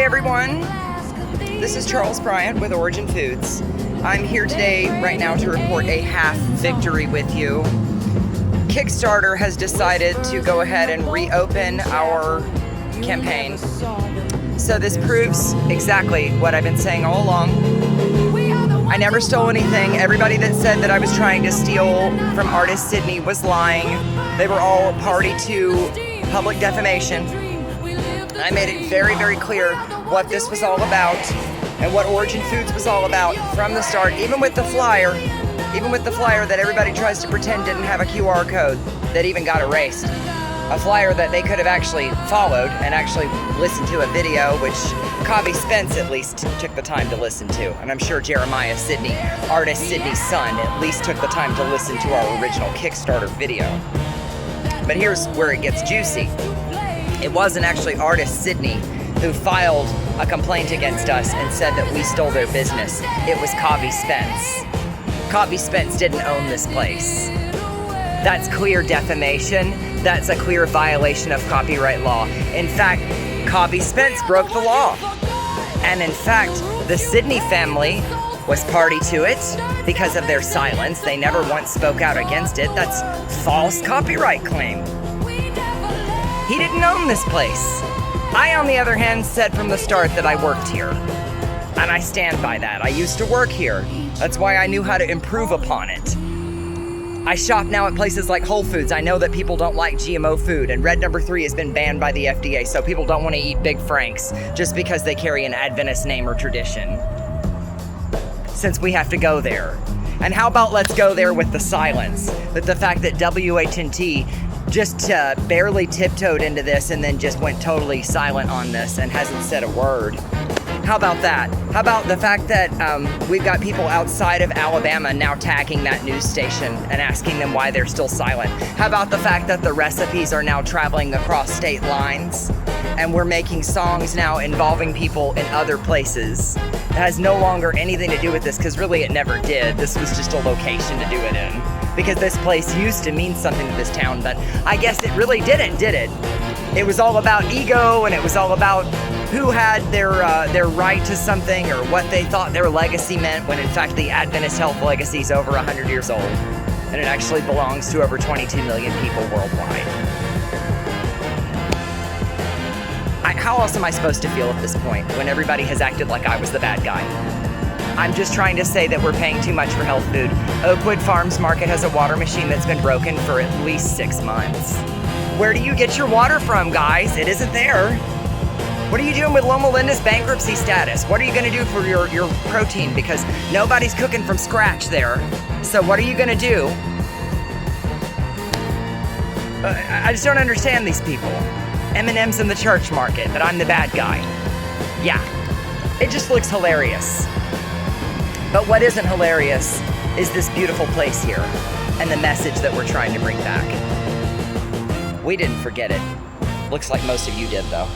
everyone, this is Charles Bryant with Origin Foods. I'm here today right now to report a half victory with you. Kickstarter has decided to go ahead and reopen our campaign. So this proves exactly what I've been saying all along. I never stole anything. Everybody that said that I was trying to steal from artist Sidney was lying. They were all party to public defamation. I made it very, very clear what this was all about and what Origin Foods was all about from the start, even with the flyer that everybody tries to pretend didn't have a QR code that even got erased. A flyer that they could have actually followed and actually listened to a video, which Kavi Spence at least took the time to listen to. And I'm sure Jeremiah Sidney, artist Sidney's son, at least took the time to listen to our original Kickstarter video. But here's where it gets juicy. It wasn't actually artist Sidney who filed a complaint against us and said that we stole their business. It was Kavi Spence. Kavi Spence didn't own this place. That's clear defamation. That's a clear violation of copyright law. In fact, Kavi Spence broke the law. And in fact, the Sidney family was party to it because of their silence. They never once spoke out against it. That's false copyright claim. He didn't own this place. I, on the other hand, said from the start that I worked here. And I stand by that. I used to work here. That's why I knew how to improve upon it. I shop now at places like Whole Foods. I know that people don't like GMO food, and Red No. 3 has been banned by the FDA, so people don't want to eat Big Franks just because they carry an Adventist name or tradition. Since we have to go there. And how about let's go there with the silence, with the fact that WHNT just barely tiptoed into this and then just went totally silent on this and hasn't said a word. How about that? How about the fact that we've got people outside of Alabama now tagging that news station and asking them why they're still silent? How about the fact that the recipes are now traveling across state lines and we're making songs now involving people in other places? It has no longer anything to do with this, because really it never did. This was just a location to do it in, because this place used to mean something to this town, but I guess it really didn't, did it? It was all about ego, and it was all about who had their right to something, or what they thought their legacy meant, when in fact the Adventist health legacy is over 100 years old, and it actually belongs to over 22 million people worldwide. How else am I supposed to feel at this point, when everybody has acted like I was the bad guy? I'm just trying to say that we're paying too much for health food. Oakwood Farms Market has a water machine that's been broken for at least 6 months. Where do you get your water from, guys? It isn't there. What are you doing with Loma Linda's bankruptcy status? What are you gonna do for your protein? Because nobody's cooking from scratch there. So what are you gonna do? I just don't understand these people. M&M's in the church market, but I'm the bad guy. Yeah, it just looks hilarious. But what isn't hilarious is this beautiful place here and the message that we're trying to bring back. We didn't forget it. Looks like most of you did, though.